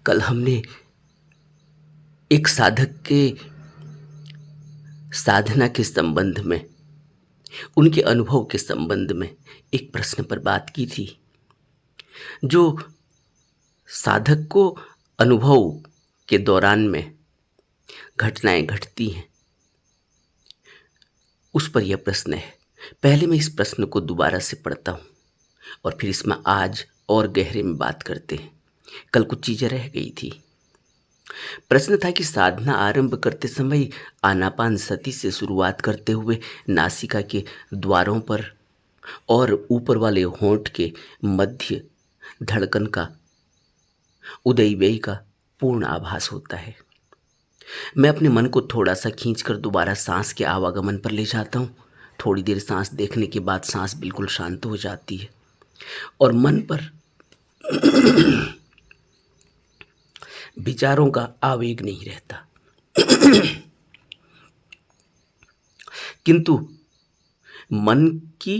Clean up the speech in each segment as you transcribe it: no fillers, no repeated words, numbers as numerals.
कल हमने एक साधक के साधना के संबंध में, उनके अनुभव के संबंध में एक प्रश्न पर बात की थी। जो साधक को अनुभव के दौरान में घटनाएं घटती हैं, उस पर यह प्रश्न है। पहले मैं इस प्रश्न को दोबारा से पढ़ता हूँ और फिर इसमें आज और गहरे में बात करते हैं। कल कुछ चीज़ें रह गई थी। प्रश्न था कि साधना आरंभ करते समय आनापान सती से शुरुआत करते हुए नासिका के द्वारों पर और ऊपर वाले होंठ के मध्य धड़कन का उदय व्यय का पूर्ण आभास होता है। मैं अपने मन को थोड़ा सा खींचकर दोबारा सांस के आवागमन पर ले जाता हूँ। थोड़ी देर सांस देखने के बाद सांस बिल्कुल शांत हो जाती है और मन पर विचारों का आवेग नहीं रहता। किंतु मन की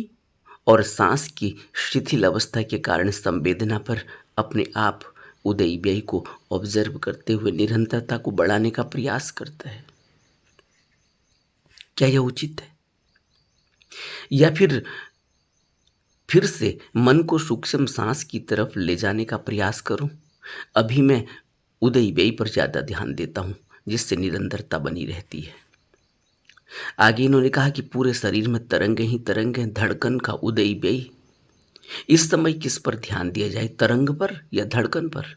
और सांस की शिथिल अवस्था के कारण संवेदना पर अपने आप उदय व्यय को ऑब्जर्व करते हुए निरंतरता को बढ़ाने का प्रयास करता है। क्या यह उचित है? या फिर से मन को सूक्ष्म सांस की तरफ ले जाने का प्रयास करूं? अभी मैं उदय व्यय पर ज्यादा ध्यान देता हूं, जिससे निरंतरता बनी रहती है। आगे इन्होंने कहा कि पूरे शरीर में तरंगे ही तरंगे, धड़कन का उदय व्यय। इस समय किस पर ध्यान दिया जाए, तरंग पर या धड़कन पर?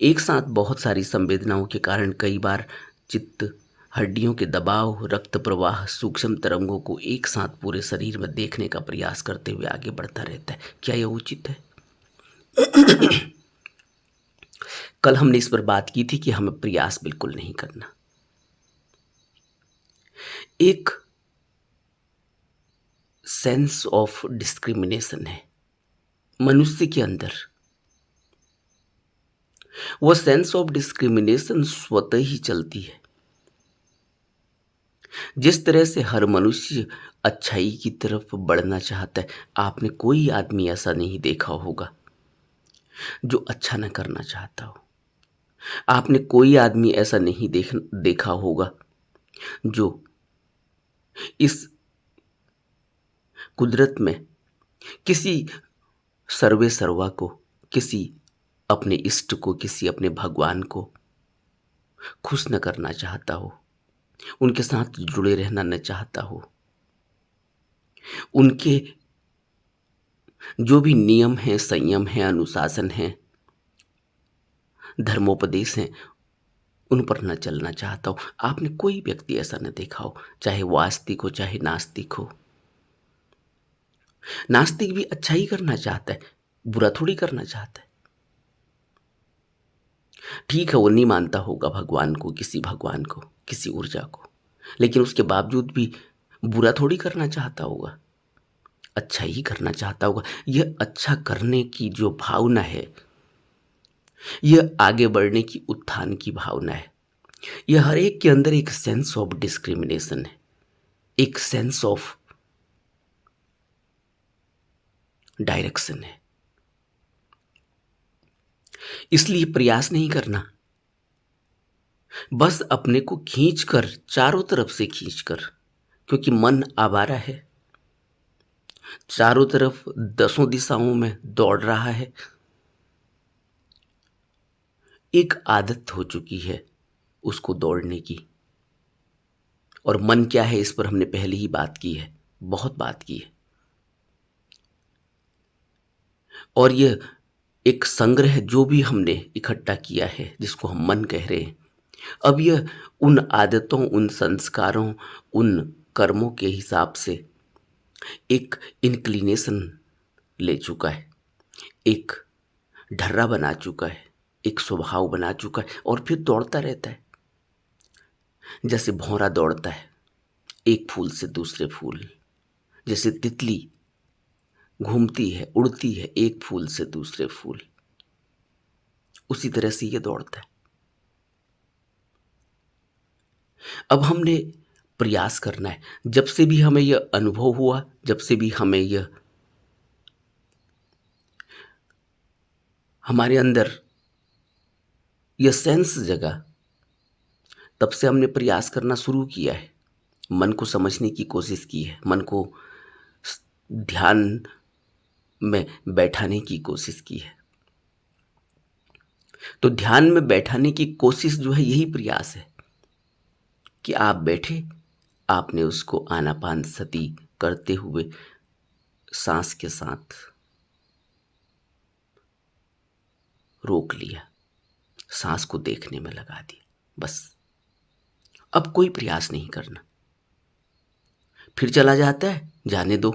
एक साथ बहुत सारी संवेदनाओं के कारण कई बार चित्त, हड्डियों के दबाव, रक्त प्रवाह, सूक्ष्म तरंगों को एक साथ पूरे शरीर में देखने का प्रयास करते हुए आगे बढ़ता रहता है। क्या यह उचित है? कल हमने इस पर बात की थी कि हमें प्रयास बिल्कुल नहीं करना। एक सेंस ऑफ डिस्क्रिमिनेशन है मनुष्य के अंदर। वह सेंस ऑफ डिस्क्रिमिनेशन स्वतः ही चलती है। जिस तरह से हर मनुष्य अच्छाई की तरफ बढ़ना चाहता है, आपने कोई आदमी ऐसा नहीं देखा होगा जो अच्छा न करना चाहता हो। आपने कोई आदमी ऐसा नहीं देखा होगा जो इस कुदरत में किसी सर्वे सर्वा को, किसी अपने इष्ट को, किसी अपने भगवान को खुश न करना चाहता हो, उनके साथ जुड़े रहना न चाहता हो। उनके जो भी नियम हैं, संयम हैं, अनुशासन हैं, धर्मोपदेश हैं, उन पर न चलना चाहता हो। आपने कोई व्यक्ति ऐसा न देखा हो, चाहे वो आस्तिक हो चाहे नास्तिक हो। नास्तिक भी अच्छा ही करना चाहता है, बुरा थोड़ी करना चाहता है। ठीक है, वो नहीं मानता होगा भगवान को, किसी भगवान को, किसी ऊर्जा को, लेकिन उसके बावजूद भी बुरा थोड़ी करना चाहता होगा, अच्छा ही करना चाहता होगा। यह अच्छा करने की जो भावना है, यह आगे बढ़ने की, उत्थान की भावना है, यह हर एक के अंदर एक सेंस ऑफ डिस्क्रिमिनेशन है, एक सेंस ऑफ डायरेक्शन है। इसलिए प्रयास नहीं करना, बस अपने को खींचकर, चारों तरफ से खींचकर, क्योंकि मन आवारा है, चारों तरफ दसों दिशाओं में दौड़ रहा है। एक आदत हो चुकी है उसको दौड़ने की। और मन क्या है, इस पर हमने पहले ही बात की है, बहुत बात की है। और यह एक संग्रह जो भी हमने इकट्ठा किया है, जिसको हम मन कह रहे हैं, अब यह उन आदतों, उन संस्कारों, उन कर्मों के हिसाब से एक इंक्लिनेशन ले चुका है, एक ढर्रा बना चुका है, एक स्वभाव बना चुका है, और फिर दौड़ता रहता है। जैसे भौरा दौड़ता है एक फूल से दूसरे फूल, जैसे तितली घूमती है, उड़ती है एक फूल से दूसरे फूल, उसी तरह से ये दौड़ता है। अब हमने प्रयास करना है। जब से भी हमें यह अनुभव हुआ, जब से भी हमें यह हमारे अंदर यह सेंस जगा, तब से हमने प्रयास करना शुरू किया है। मन को समझने की कोशिश की है, मन को ध्यान में बैठाने की कोशिश की है। तो ध्यान में बैठाने की कोशिश जो है यही प्रयास है कि आप बैठे, आपने उसको आनापान सती करते हुए सांस के साथ रोक लिया, सांस को देखने में लगा दिया, बस। अब कोई प्रयास नहीं करना। फिर चला जाता है, जाने दो,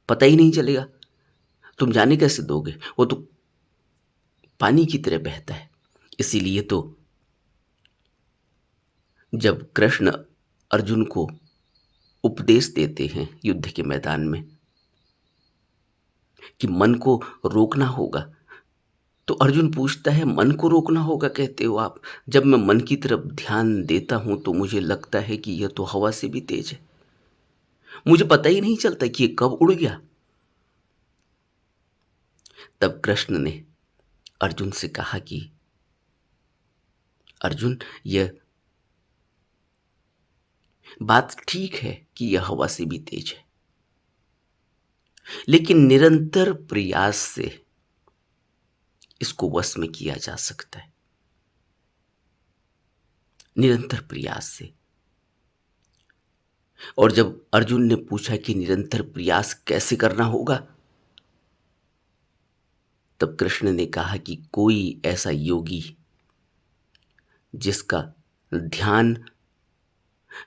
पता ही नहीं चलेगा। तुम जाने कैसे दोगे, वो तो पानी की तरह बहता है। इसीलिए तो जब कृष्ण अर्जुन को उपदेश देते हैं युद्ध के मैदान में कि मन को रोकना होगा, तो अर्जुन पूछता है, मन को रोकना होगा कहते हो आप? जब मैं मन की तरफ ध्यान देता हूं तो मुझे लगता है कि यह तो हवा से भी तेज है, मुझे पता ही नहीं चलता कि यह कब उड़ गया। तब कृष्ण ने अर्जुन से कहा कि अर्जुन, यह बात ठीक है कि यह हवा से भी तेज है, लेकिन निरंतर प्रयास से इसको वश में किया जा सकता है, निरंतर प्रयास से। और जब अर्जुन ने पूछा कि निरंतर प्रयास कैसे करना होगा, तब कृष्ण ने कहा कि कोई ऐसा योगी जिसका ध्यान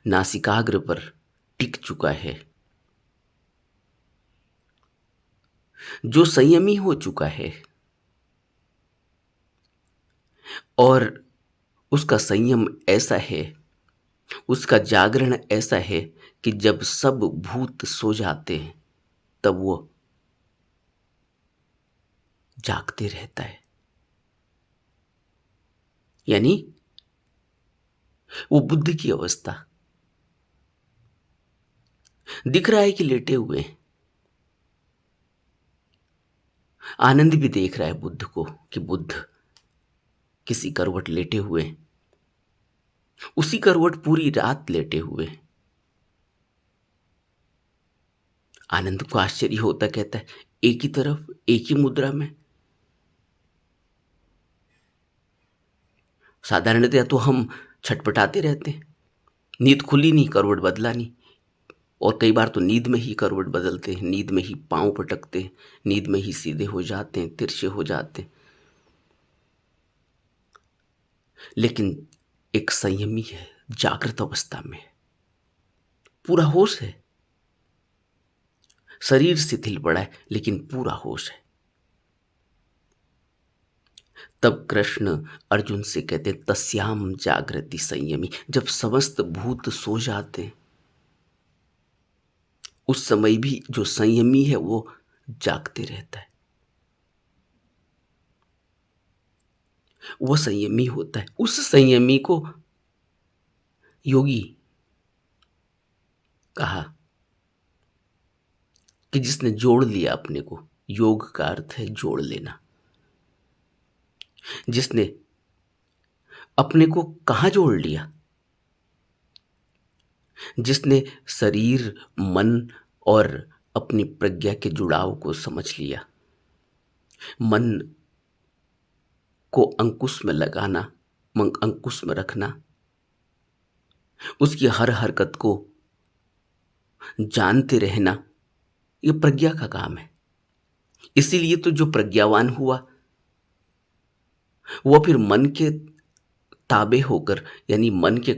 नासिकाग्र पर टिक चुका है, जो संयमी हो चुका है और उसका संयम ऐसा है, उसका जागरण ऐसा है कि जब सब भूत सो जाते हैं तब वो जागते रहता है। यानी वो बुद्ध की अवस्था। दिख रहा है कि लेटे हुए हैं, आनंद भी देख रहा है बुद्ध को कि बुद्ध किसी करवट लेटे हुए हैं, उसी करवट पूरी रात लेटे हुए हैं। आनंद को आश्चर्य होता, कहता है, एक ही तरफ एक ही मुद्रा में। साधारणतया तो हम छटपटाते रहते हैं, नींद खुली नहीं, करवट बदला नहीं, और कई बार तो नींद में ही करवट बदलते हैं, नींद में ही पांव पटकते हैं, नींद में ही सीधे हो जाते हैं, तिरछे हो जाते हैं। लेकिन एक संयमी है, जागृत अवस्था में है, पूरा होश है, शरीर शिथिल पड़ा है लेकिन पूरा होश है। तब कृष्ण अर्जुन से कहते, तस्याम जागृति संयमी, जब समस्त भूत सो जाते हैं उस समय भी जो संयमी है वो जागते रहता है, वो संयमी होता है। उस संयमी को योगी कहा कि जिसने जोड़ लिया अपने को। योग का अर्थ है जोड़ लेना। जिसने अपने को कहाँ जोड़ लिया? जिसने शरीर, मन और अपनी प्रज्ञा के जुड़ाव को समझ लिया, मन को अंकुश में लगाना, अंकुश में रखना, उसकी हर हरकत को जानते रहना, ये प्रज्ञा का काम है। इसीलिए तो जो प्रज्ञावान हुआ वो फिर मन के ताबे होकर, यानी मन के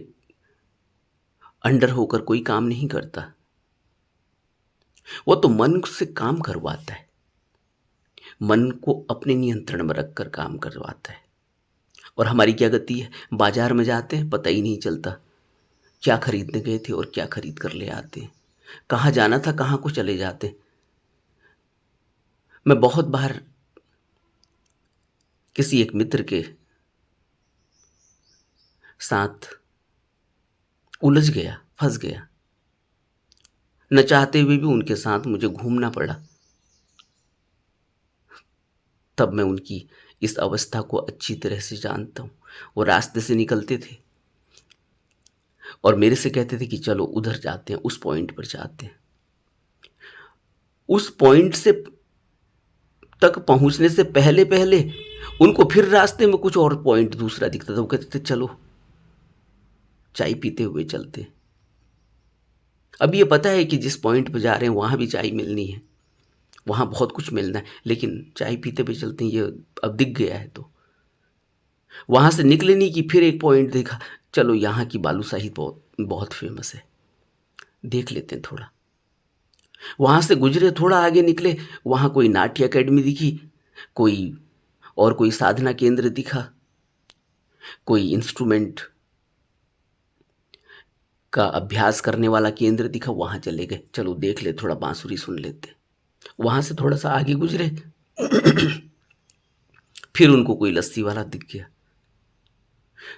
अंडर होकर कोई काम नहीं करता, वो तो मन से काम करवाता है, मन को अपने नियंत्रण में रखकर काम करवाता है। और हमारी क्या गति है, बाजार में जाते हैं, पता ही नहीं चलता क्या खरीदने गए थे और क्या खरीद कर ले आते हैं, कहाँ जाना था कहाँ को चले जाते। मैं बहुत बार किसी एक मित्र के साथ उलझ गया, फंस गया, न चाहते हुए भी उनके साथ मुझे घूमना पड़ा। तब मैं उनकी इस अवस्था को अच्छी तरह से जानता हूँ। वो रास्ते से निकलते थे और मेरे से कहते थे कि चलो उधर जाते हैं, उस पॉइंट पर जाते हैं। उस पॉइंट से तक पहुंचने से पहले पहले उनको फिर रास्ते में कुछ और पॉइंट दूसरा दिखता था। वो कहते थे चलो चाय पीते हुए चलते। अब ये पता है कि जिस पॉइंट पर जा रहे हैं वहां भी चाय मिलनी है, वहां बहुत कुछ मिलना है, लेकिन चाय पीते हुए चलते हैं, ये अब दिख गया है। तो वहां से निकले नहीं कि फिर एक पॉइंट देखा, चलो यहाँ की बालूशाही बहुत बहुत फेमस है, देख लेते हैं थोड़ा। वहां से गुजरे, थोड़ा आगे निकले, वहां कोई नाट्य एकेडमी दिखी, कोई और कोई साधना केंद्र दिखा, कोई इंस्ट्रूमेंट का अभ्यास करने वाला केंद्र दिखा, वहां चले गए, चलो देख ले, थोड़ा बांसुरी सुन लेते। वहां से थोड़ा सा आगे गुजरे, फिर उनको कोई लस्सी वाला दिख गया।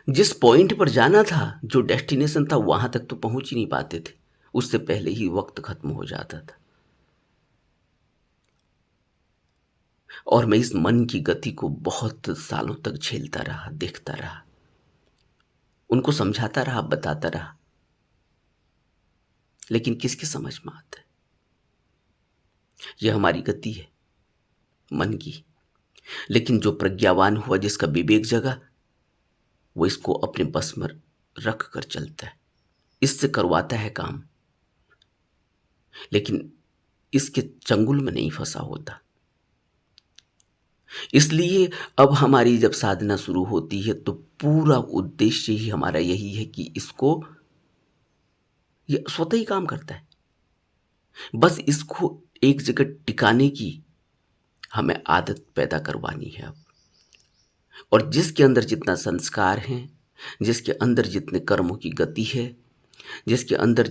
जिस पॉइंट पर जाना था, जो डेस्टिनेशन था, वहां तक तो पहुंच ही नहीं पाते थे, उससे पहले ही वक्त खत्म हो जाता था। और मैं इस मन की गति को बहुत सालों तक झेलता रहा, देखता रहा, उनको समझाता रहा, बताता रहा, लेकिन किसके समझ में आता है? यह हमारी गति है मन की। लेकिन जो प्रज्ञावान हुआ, जिसका विवेक जगा, वो इसको अपने बस में रख कर चलता है, इससे करवाता है काम, लेकिन इसके चंगुल में नहीं फंसा होता। इसलिए अब हमारी जब साधना शुरू होती है तो पूरा उद्देश्य ही हमारा यही है कि इसको, ये स्वतः ही काम करता है, बस इसको एक जगह टिकाने की हमें आदत पैदा करवानी है अब। और जिसके अंदर जितना संस्कार है, जिसके अंदर जितने कर्मों की गति है, जिसके अंदर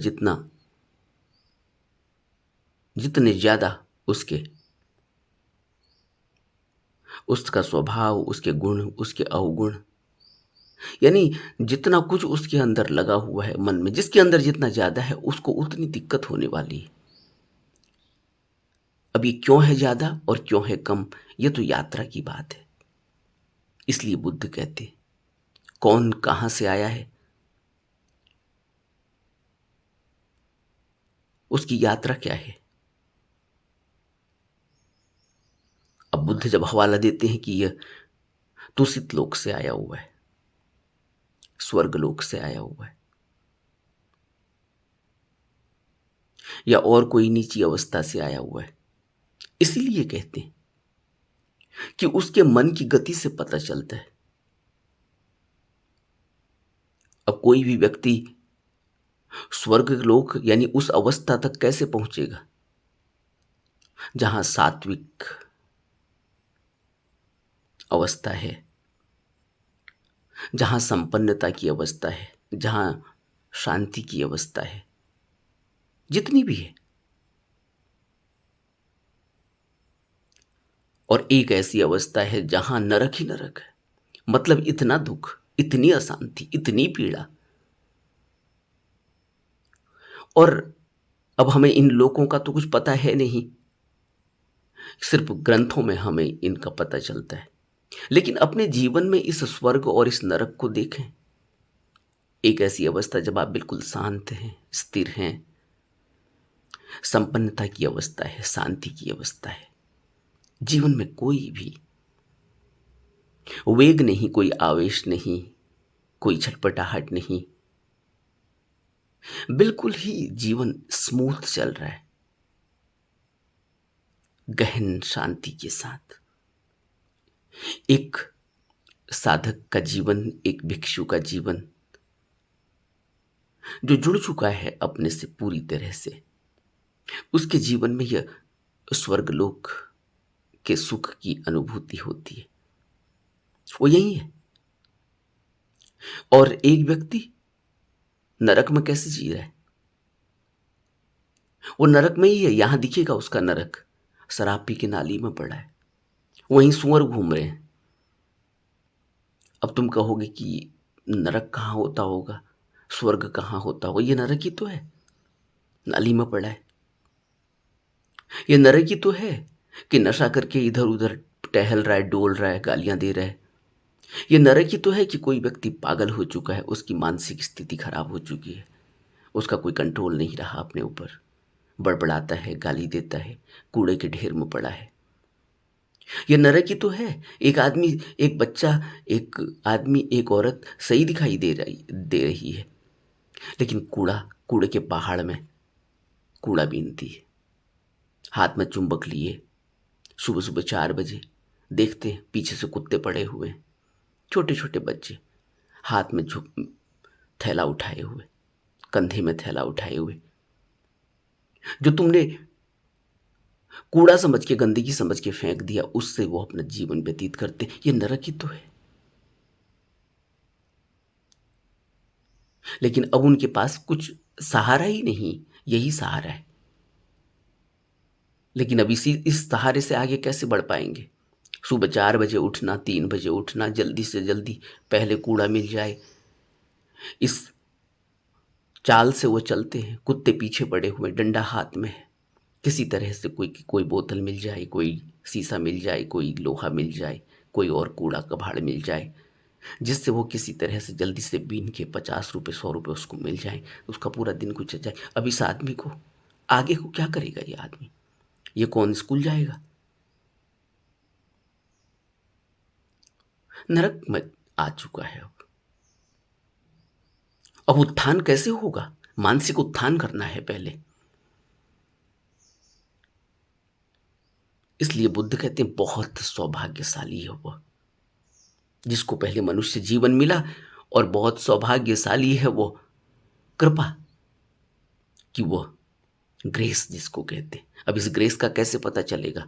जितने ज्यादा उसका स्वभाव, उसके गुण, उसके अवगुण, यानी जितना कुछ उसके अंदर लगा हुआ है मन में, जिसके अंदर जितना ज्यादा है, उसको उतनी दिक्कत होने वाली है। अब ये क्यों है ज्यादा और क्यों है कम, ये तो यात्रा की बात है। इसलिए बुद्ध कहते, कौन कहां से आया है, उसकी यात्रा क्या है। अब बुद्ध जब हवाला देते हैं कि यह तुसित लोक से आया हुआ है, स्वर्ग लोक से आया हुआ है, या और कोई नीची अवस्था से आया हुआ है, इसीलिए कहते हैं कि उसके मन की गति से पता चलता है। अब कोई भी व्यक्ति स्वर्ग लोक यानी उस अवस्था तक कैसे पहुंचेगा जहां सात्विक अवस्था है, जहां संपन्नता की अवस्था है, जहां शांति की अवस्था है, जितनी भी है। और एक ऐसी अवस्था है जहां नरक ही नरक है, मतलब इतना दुख, इतनी अशांति, इतनी पीड़ा। और अब हमें इन लोकों का तो कुछ पता है नहीं, सिर्फ ग्रंथों में हमें इनका पता चलता है। लेकिन अपने जीवन में इस स्वर्ग और इस नरक को देखें। एक ऐसी अवस्था जब आप बिल्कुल शांत हैं, स्थिर हैं, संपन्नता की अवस्था है, शांति की अवस्था है, जीवन में कोई भी वेग नहीं, कोई आवेश नहीं, कोई छटपटाहट नहीं, बिल्कुल ही जीवन स्मूथ चल रहा है, गहन शांति के साथ। एक साधक का जीवन, एक भिक्षु का जीवन जो जुड़ चुका है अपने से पूरी तरह से, उसके जीवन में यह स्वर्गलोक के सुख की अनुभूति होती है, वो यही है। और एक व्यक्ति नरक में कैसे जी रहा है, वो नरक में ही है, यहां दिखेगा उसका नरक, शराब पी के नाली में पड़ा है, वहीं सुअर घूम रहे हैं। अब तुम कहोगे कि नरक कहाँ होता होगा, स्वर्ग कहाँ होता होगा, ये नरक ही तो है, नाली में पड़ा है। ये नरक ही तो है कि नशा करके इधर उधर टहल रहा है, डोल रहा है, गालियां दे रहा है। ये नरक ही तो है कि कोई व्यक्ति पागल हो चुका है, उसकी मानसिक स्थिति खराब हो चुकी है, उसका कोई कंट्रोल नहीं रहा अपने ऊपर, बड़बड़ाता है, गाली देता है, कूड़े के ढेर में पड़ा है। ये नरक ही तो है। एक आदमी, एक बच्चा, एक आदमी, एक औरत सही दिखाई दे रही है, लेकिन कूड़े के पहाड़ में कूड़ा बीनती है, हाथ में चुंबक लिए, सुबह सुबह 4 बजे देखते हैं पीछे से कुत्ते पड़े हुए हैं, छोटे छोटे बच्चे हाथ में झुक थैला उठाए हुए, कंधे में थैला उठाए हुए, जो तुमने कूड़ा समझ के, गंदगी समझ के फेंक दिया, उससे वो अपना जीवन व्यतीत करते। ये नरक ही तो है। लेकिन अब उनके पास कुछ सहारा ही नहीं, यही सहारा है। लेकिन अब इस सहारे से आगे कैसे बढ़ पाएंगे? सुबह 4 बजे उठना, 3 बजे उठना, जल्दी से जल्दी पहले कूड़ा मिल जाए, इस चाल से वो चलते हैं। कुत्ते पीछे पड़े हुए, डंडा हाथ में है, किसी तरह से कोई बोतल मिल जाए, कोई शीशा मिल जाए, कोई लोहा मिल जाए, कोई और कूड़ा कबाड़ मिल जाए, जिससे वो किसी तरह से जल्दी से बीन के 50 रुपये 100 रुपये उसको मिल जाए, उसका पूरा दिन गुजर जाए। अब इस आदमी को आगे को क्या करेगा? ये आदमी, ये कौन स्कूल जाएगा? नरक में आ चुका है। अब उत्थान कैसे होगा? मानसिक उत्थान करना है पहले। इसलिए बुद्ध कहते हैं बहुत सौभाग्यशाली है वह जिसको पहले मनुष्य जीवन मिला, और बहुत सौभाग्यशाली है वो कृपा, कि वह ग्रेस जिसको कहते हैं। अब इस ग्रेस का कैसे पता चलेगा?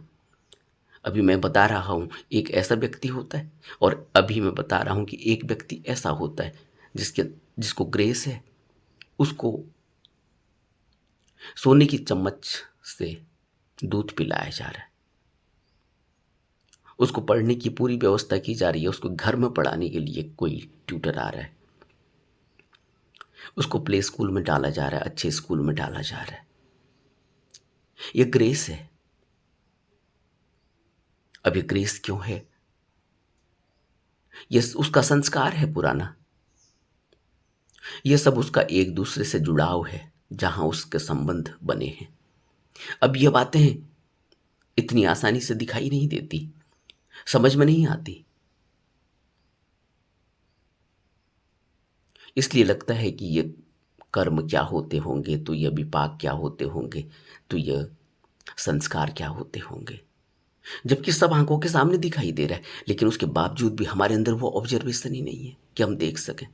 अभी मैं बता रहा हूं एक ऐसा व्यक्ति होता है, और अभी मैं बता रहा हूं कि एक व्यक्ति ऐसा होता है जिसको ग्रेस है। उसको सोने की चम्मच से दूध पिलाया जा रहा है, उसको पढ़ने की पूरी व्यवस्था की जा रही है, उसको घर में पढ़ाने के लिए कोई ट्यूटर आ रहा है, उसको प्ले स्कूल में डाला जा रहा है, अच्छे स्कूल में डाला जा रहा है। ये ग्रेस है। अब ये ग्रेस क्यों है? ये उसका संस्कार है पुराना, ये सब उसका एक दूसरे से जुड़ाव है, जहां उसके संबंध बने हैं। अब ये बातें इतनी आसानी से दिखाई नहीं देती, समझ में नहीं आती, इसलिए लगता है कि ये कर्म क्या होते होंगे, तो ये विपाक क्या होते होंगे, तो ये संस्कार क्या होते होंगे, जबकि सब आंखों के सामने दिखाई दे रहा है। लेकिन उसके बावजूद भी हमारे अंदर वो ऑब्जर्वेशन ही नहीं है कि हम देख सकें,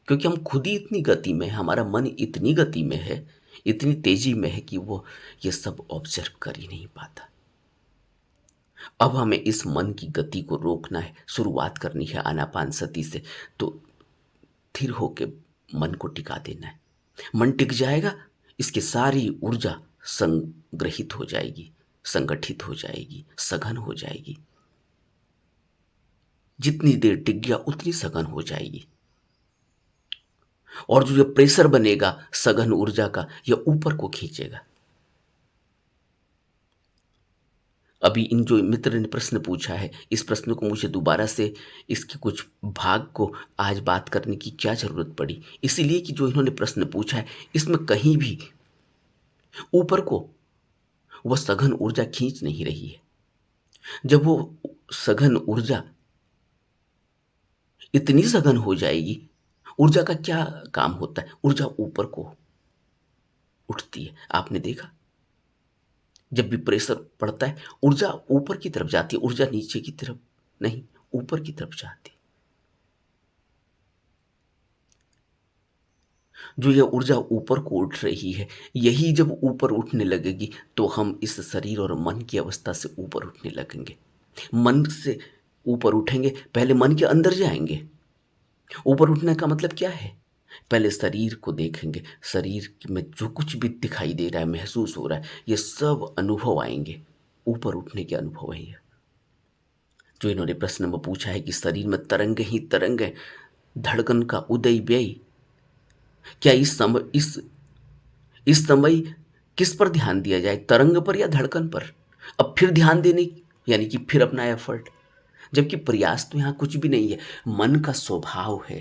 क्योंकि हम खुद ही इतनी गति में हैं, हमारा मन इतनी गति में है, इतनी तेजी में है कि वो ये सब ऑब्जर्व कर ही नहीं पाता। अब हमें इस मन की गति को रोकना है, शुरुआत करनी है आनापानसती से। तो स्थिर होके मन को टिका देना है। मन टिक जाएगा, इसकी सारी ऊर्जा संग्रहित हो जाएगी, संगठित हो जाएगी, सघन हो जाएगी। जितनी देर टिक गया उतनी सघन हो जाएगी, और जो ये प्रेशर बनेगा सघन ऊर्जा का, यह ऊपर को खींचेगा। अभी इन जो मित्र ने प्रश्न पूछा है, इस प्रश्न को मुझे दोबारा से इसके कुछ भाग को आज बात करने की क्या जरूरत पड़ी? इसीलिए कि जो इन्होंने प्रश्न पूछा है, इसमें कहीं भी ऊपर को वह सघन ऊर्जा खींच नहीं रही है। जब वो सघन ऊर्जा इतनी सघन हो जाएगी, ऊर्जा का क्या काम होता है? ऊर्जा ऊपर को उठती है। आपने देखा, जब भी प्रेशर पड़ता है ऊर्जा ऊपर की तरफ जाती है, ऊर्जा नीचे की तरफ नहीं, ऊपर की तरफ जाती है। जो यह ऊर्जा ऊपर को उठ रही है, यही जब ऊपर उठने लगेगी तो हम इस शरीर और मन की अवस्था से ऊपर उठने लगेंगे। मन से ऊपर उठेंगे, पहले मन के अंदर जाएंगे। ऊपर उठने का मतलब क्या है? पहले शरीर को देखेंगे, शरीर में जो कुछ भी दिखाई दे रहा है, महसूस हो रहा है, ये सब अनुभव आएंगे। ऊपर उठने के अनुभव है ये। जो इन्होंने प्रश्न में पूछा है कि शरीर में तरंग ही तरंग है, धड़कन का उदय व्यय, क्या इस समय किस पर ध्यान दिया जाए, तरंग पर या धड़कन पर? अब फिर ध्यान देने यानी कि फिर अपना एफर्ट, जबकि प्रयास तो यहाँ कुछ भी नहीं है, मन का स्वभाव है।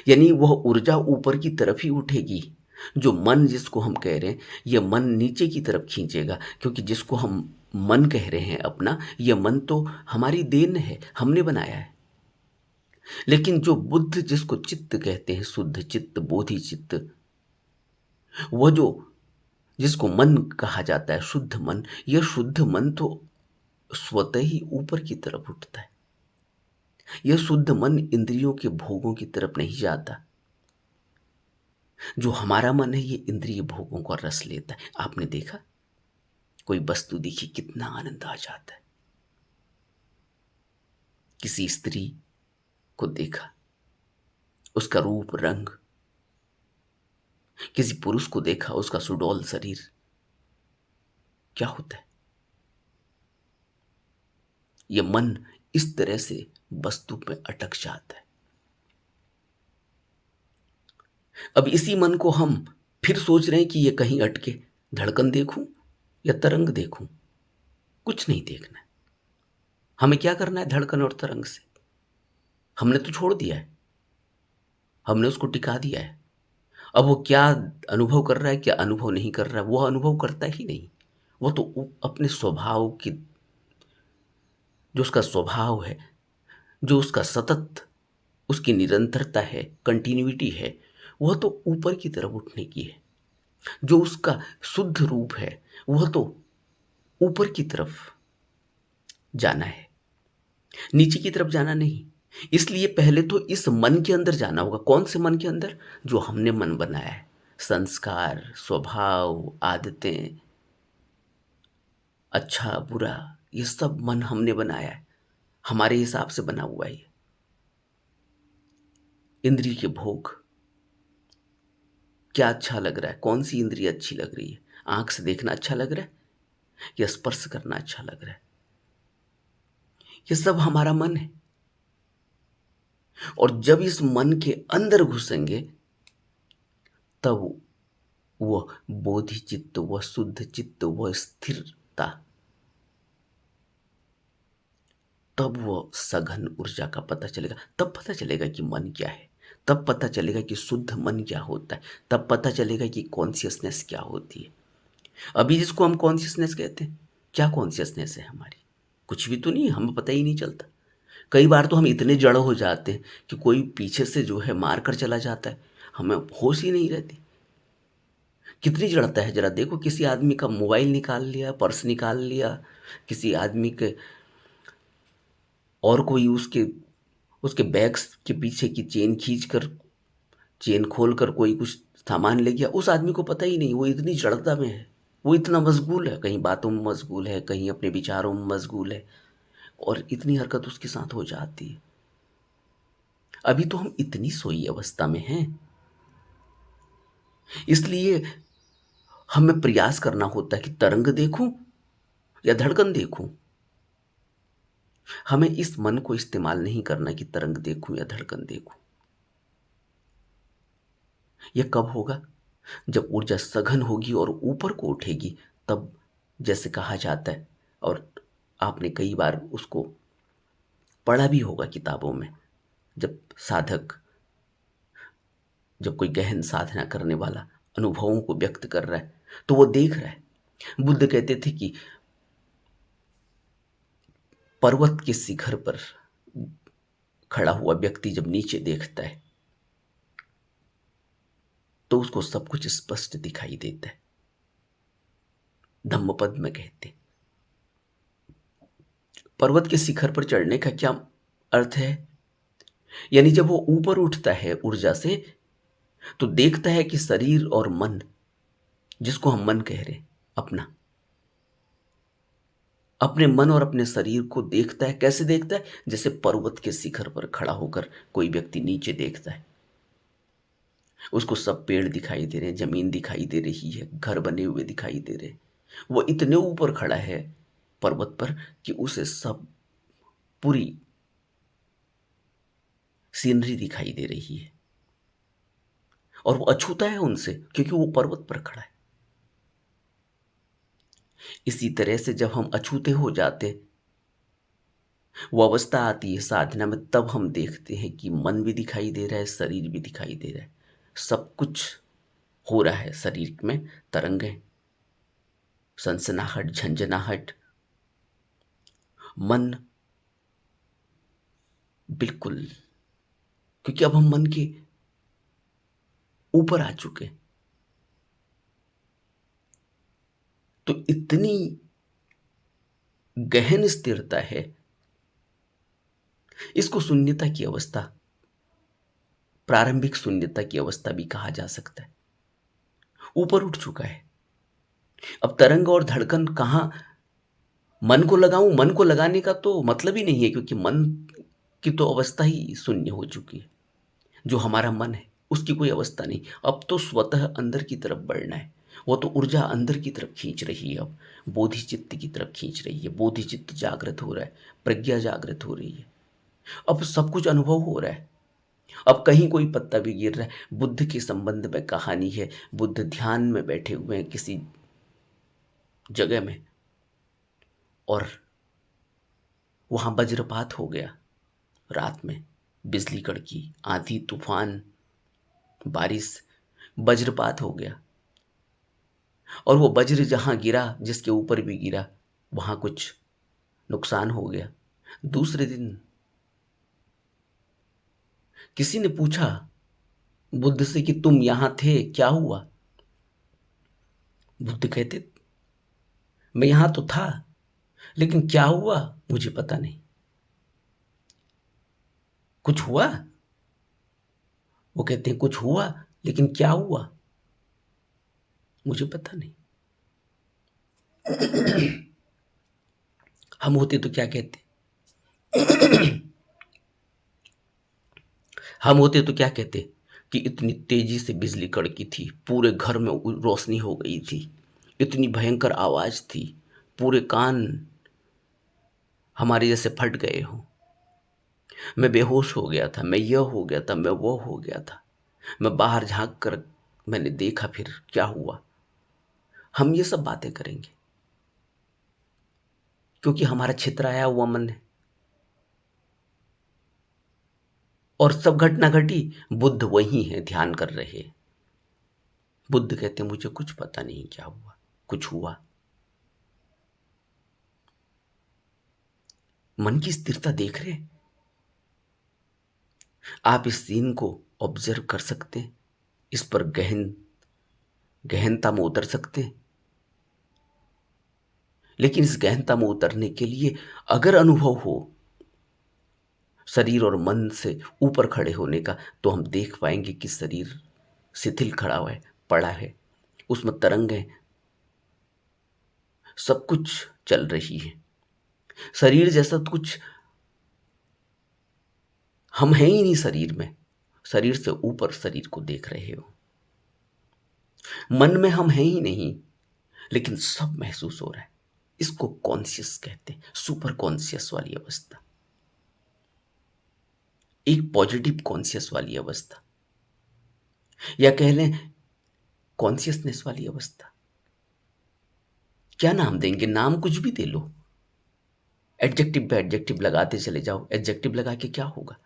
यानी वह ऊर्जा ऊपर की तरफ ही उठेगी। जो मन जिसको हम कह रहे हैं, यह मन नीचे की तरफ खींचेगा, क्योंकि जिसको हम मन कह रहे हैं अपना, यह मन तो हमारी देन है, हमने बनाया है। लेकिन जो बुद्ध जिसको चित्त कहते हैं, शुद्ध चित्त, बोधि चित्त, वह जो जिसको मन कहा जाता है, शुद्ध मन, यह शुद्ध मन तो स्वतः ही ऊपर की तरफ उठता है। यह शुद्ध मन इंद्रियों के भोगों की तरफ नहीं जाता। जो हमारा मन है, ये इंद्रिय भोगों का रस लेता है। आपने देखा, कोई वस्तु दिखी, कितना आनंद आ जाता है। किसी स्त्री को देखा, उसका रूप रंग, किसी पुरुष को देखा, उसका सुडौल शरीर, क्या होता है? यह मन इस तरह से वस्तु पे अटक जाता है। अब इसी मन को हम फिर सोच रहे हैं कि ये कहीं अटके, धड़कन देखूं या तरंग देखूं। कुछ नहीं देखना है। हमें क्या करना है धड़कन और तरंग से? हमने तो छोड़ दिया है, हमने उसको टिका दिया है। अब वो क्या अनुभव कर रहा है, क्या अनुभव नहीं कर रहा है, वो अनुभव करता ही नहीं। वो तो अपने स्वभाव की, जो उसका स्वभाव है, जो उसका सतत, उसकी निरंतरता है, कंटिन्यूटी है, वह तो ऊपर की तरफ उठने की है। जो उसका शुद्ध रूप है, वह तो ऊपर की तरफ जाना है, नीचे की तरफ जाना नहीं। इसलिए पहले तो इस मन के अंदर जाना होगा। कौन से मन के अंदर? जो हमने मन बनाया है। संस्कार, स्वभाव, आदतें, अच्छा बुरा, ये सब मन हमने बनाया है, हमारे हिसाब से बना हुआ है ये। इंद्रिय के भोग, क्या अच्छा लग रहा है, कौन सी इंद्रिय अच्छी लग रही है? आंख से देखना अच्छा लग रहा है या स्पर्श करना अच्छा लग रहा है? ये सब हमारा मन है। और जब इस मन के अंदर घुसेंगे, तब वह बोधि चित्त, वह शुद्ध चित्त, वह स्थिरता, तब वह सघन ऊर्जा का पता चलेगा। तब पता चलेगा कि मन क्या है, तब पता चलेगा कि शुद्ध मन क्या होता है, तब पता चलेगा कि कॉन्शियसनेस क्या होती है। अभी जिसको हम कॉन्शियसनेस कहते हैं, क्या कॉन्शियसनेस है हमारी? कुछ भी तो नहीं, हमें पता ही नहीं चलता। कई बार तो हम इतने जड़ हो जाते हैं कि कोई पीछे से जो है मार कर चला जाता है, हमें होश ही नहीं रहती। कितनी जड़ता है, जरा देखो, किसी आदमी का मोबाइल निकाल लिया, पर्स निकाल लिया, किसी आदमी के, और कोई उसके उसके बैग्स के पीछे की चेन खींच कर, चेन खोल कर कोई कुछ सामान ले गया, उस आदमी को पता ही नहीं, वो इतनी जड़ता में है, वो इतना मशगूल है, कहीं बातों में मशगूल है, कहीं अपने विचारों में मशगूल है, और इतनी हरकत उसके साथ हो जाती है। अभी तो हम इतनी सोई अवस्था में हैं, इसलिए हमें प्रयास करना होता है कि तरंग देखूं या धड़कन देखूं। हमें इस मन को इस्तेमाल नहीं करना कि तरंग देखूं या धड़कन देखूं। यह कब होगा? जब ऊर्जा सघन होगी और ऊपर को उठेगी, तब, जैसे कहा जाता है, और आपने कई बार उसको पढ़ा भी होगा किताबों में, जब साधक, जब कोई गहन साधना करने वाला अनुभवों को व्यक्त कर रहा है, तो वो देख रहा है। बुद्ध कहते थे कि पर्वत के शिखर पर खड़ा हुआ व्यक्ति जब नीचे देखता है, तो उसको सब कुछ स्पष्ट दिखाई देता है। धम्मपद में कहते, पर्वत के शिखर पर चढ़ने का क्या अर्थ है? यानी जब वो ऊपर उठता है ऊर्जा से, तो देखता है कि शरीर और मन, जिसको हम मन कह रहे हैं अपना, अपने मन और अपने शरीर को देखता है। कैसे देखता है? जैसे पर्वत के शिखर पर खड़ा होकर कोई व्यक्ति नीचे देखता है, उसको सब पेड़ दिखाई दे रहे हैं, जमीन दिखाई दे रही है, घर बने हुए दिखाई दे रहे हैं। वो इतने ऊपर खड़ा है पर्वत पर कि उसे सब, पूरी सीनरी दिखाई दे रही है, और वो अछूता है उनसे, क्योंकि वो पर्वत पर खड़ा है। इसी तरह से जब हम अछूते हो जाते, वो अवस्था आती है साधना में, तब हम देखते हैं कि मन भी दिखाई दे रहा है, शरीर भी दिखाई दे रहा है, सब कुछ हो रहा है शरीर में, तरंगें, सनसनाहट, झंझनाहट। मन बिल्कुल, क्योंकि अब हम मन के ऊपर आ चुके हैं। तो इतनी गहन स्थिरता है, इसको शून्यता की अवस्था, प्रारंभिक शून्यता की अवस्था भी कहा जा सकता है। ऊपर उठ चुका है। अब तरंग और धड़कन कहाँ मन को लगाऊं? मन को लगाने का तो मतलब ही नहीं है, क्योंकि मन की तो अवस्था ही शून्य हो चुकी है। जो हमारा मन है उसकी कोई अवस्था नहीं, अब तो स्वतः अंदर की तरफ बढ़ना है। वो तो ऊर्जा अंदर की तरफ खींच रही है, अब बोधि चित्त की तरफ खींच रही है। बोधि चित्त जागृत हो रहा है, प्रज्ञा जागृत हो रही है, अब सब कुछ अनुभव हो रहा है। अब कहीं कोई पत्ता भी गिर रहा है। बुद्ध के संबंध में कहानी है, बुद्ध ध्यान में बैठे हुए हैं किसी जगह में, और वहां वज्रपात हो गया। रात में बिजली कड़की, आंधी तूफान, बारिश, वज्रपात हो गया, और वो वज्र जहां गिरा, जिसके ऊपर भी गिरा, वहां कुछ नुकसान हो गया। दूसरे दिन किसी ने पूछा बुद्ध से कि तुम यहां थे, क्या हुआ? बुद्ध कहते, मैं यहां तो था, लेकिन क्या हुआ मुझे पता नहीं। कुछ हुआ? वो कहते हैं कुछ हुआ, लेकिन क्या हुआ मुझे पता नहीं। हम होते तो क्या कहते? हम होते तो क्या कहते कि इतनी तेजी से बिजली कड़की थी, पूरे घर में रोशनी हो गई थी, इतनी भयंकर आवाज थी, पूरे कान हमारे जैसे फट गए हो, मैं बेहोश हो गया था, मैं यह हो गया था, मैं वो हो गया था, मैं बाहर झांक कर मैंने देखा, फिर क्या हुआ। हम ये सब बातें करेंगे, क्योंकि हमारा छितराया हुआ मन है। और सब घटना घटी, बुद्ध वही है, ध्यान कर रहे हैं। बुद्ध कहते मुझे कुछ पता नहीं क्या हुआ, कुछ हुआ। मन की स्थिरता देख रहे हैं आप? इस सीन को ऑब्जर्व कर सकते हैं, इस पर गहनता में उतर सकते हैं। लेकिन इस गहनता में उतरने के लिए अगर अनुभव हो शरीर और मन से ऊपर खड़े होने का, तो हम देख पाएंगे कि शरीर शिथिल खड़ा हुआ है, पड़ा है, उसमें तरंगें, सब कुछ चल रही है। शरीर जैसा तो कुछ हम हैं ही नहीं शरीर में, शरीर से ऊपर शरीर को देख रहे हो। मन में हम हैं ही नहीं, लेकिन सब महसूस हो रहा है। इसको कॉन्शियस कहते हैं, सुपर कॉन्शियस वाली अवस्था, एक पॉजिटिव कॉन्शियस वाली अवस्था, या कह लें कॉन्शियसनेस वाली अवस्था। क्या नाम देंगे? नाम कुछ भी दे लो, एडजेक्टिव पे एडजेक्टिव लगाते चले जाओ, एडजेक्टिव लगा के क्या होगा।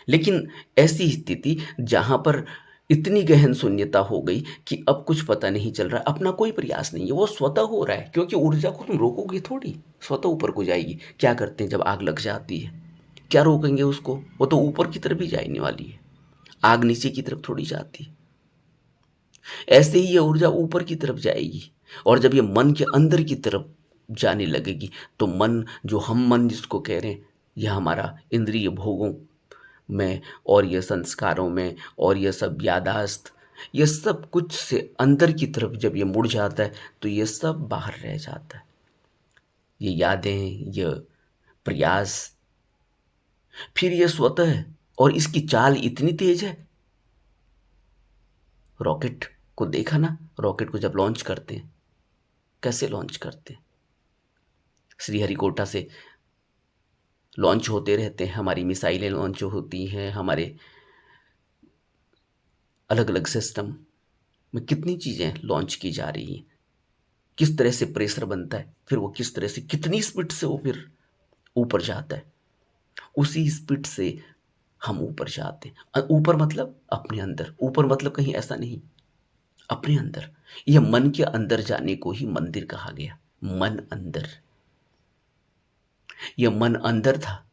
लेकिन ऐसी स्थिति जहां पर इतनी गहन शून्यता हो गई कि अब कुछ पता नहीं चल रहा, अपना कोई प्रयास नहीं है, वो स्वतः हो रहा है, क्योंकि ऊर्जा को तुम रोकोगे थोड़ी, स्वतः ऊपर को जाएगी। क्या करते हैं जब आग लग जाती है, क्या रोकेंगे उसको? वो तो ऊपर की तरफ ही जाने वाली है, आग नीचे की तरफ थोड़ी जाती है। ऐसे ही ये ऊर्जा ऊपर की तरफ जाएगी, और जब ये मन के अंदर की तरफ जाने लगेगी, तो मन, जो हम मन जिसको कह रहे हैं, यह हमारा इंद्रिय भोगों में और ये संस्कारों में और ये सब यादाश्त, ये सब कुछ से अंदर की तरफ जब ये मुड़ जाता है, तो ये सब बाहर रह जाता है। ये यादें, ये प्रयास, फिर ये स्वतः, और इसकी चाल इतनी तेज है। रॉकेट को देखा ना, रॉकेट को जब लॉन्च करते हैं, कैसे लॉन्च करते हैं? श्रीहरिकोटा से लॉन्च होते रहते हैं, हमारी मिसाइलें लॉन्च होती हैं, हमारे अलग अलग सिस्टम में कितनी चीज़ें लॉन्च की जा रही हैं। किस तरह से प्रेशर बनता है, फिर वो किस तरह से कितनी स्पीड से वो फिर ऊपर जाता है, उसी स्पीड से हम ऊपर जाते हैं। ऊपर मतलब अपने अंदर, ऊपर मतलब कहीं ऐसा नहीं, अपने अंदर। यह मन के अंदर जाने को ही मंदिर कहा गया। मन अंदर, यह मन अंदर था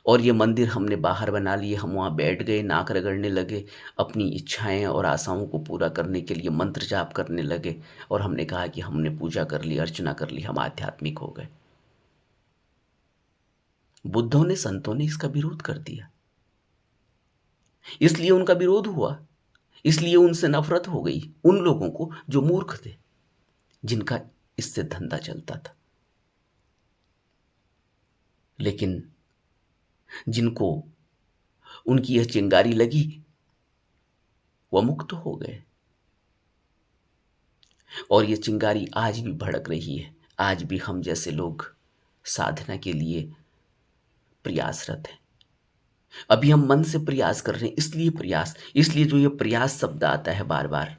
और ये मंदिर हमने बाहर बना लिए। हम वहाँ बैठ गए, नाक रगड़ने लगे, अपनी इच्छाएं और आशाओं को पूरा करने के लिए मंत्र जाप करने लगे और हमने कहा कि हमने पूजा कर ली, अर्चना कर ली, हम आध्यात्मिक हो गए। बुद्धों ने, संतों ने इसका विरोध कर दिया, इसलिए उनका विरोध हुआ, इसलिए उनसे नफरत हो गई, उन लोगों को जो मूर्ख थे, जिनका इससे धंधा चलता था। लेकिन जिनको उनकी यह चिंगारी लगी वह मुक्त हो गए। और ये चिंगारी आज भी भड़क रही है। आज भी हम जैसे लोग साधना के लिए प्रयासरत हैं। अभी हम मन से प्रयास कर रहे हैं, इसलिए प्रयास, इसलिए जो ये प्रयास शब्द आता है बार बार,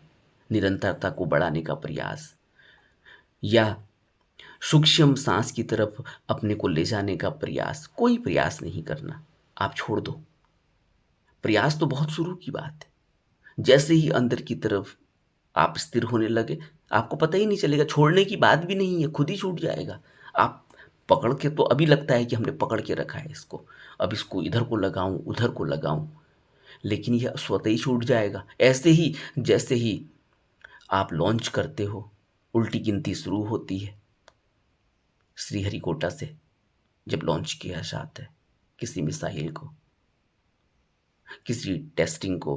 निरंतरता को बढ़ाने का प्रयास या सूक्ष्म सांस की तरफ अपने को ले जाने का प्रयास, कोई प्रयास नहीं करना, आप छोड़ दो। प्रयास तो बहुत शुरू की बात है। जैसे ही अंदर की तरफ आप स्थिर होने लगे, आपको पता ही नहीं चलेगा, छोड़ने की बात भी नहीं है, खुद ही छूट जाएगा। आप पकड़ के, तो अभी लगता है कि हमने पकड़ के रखा है इसको, अब इसको इधर को लगाऊं, उधर को लगाऊं, लेकिन यह स्वतः ही छूट जाएगा। ऐसे ही जैसे ही आप लॉन्च करते हो, उल्टी गिनती शुरू होती है। श्रीहरिकोटा से जब लॉन्च किया जाता है किसी मिसाइल को, किसी टेस्टिंग को,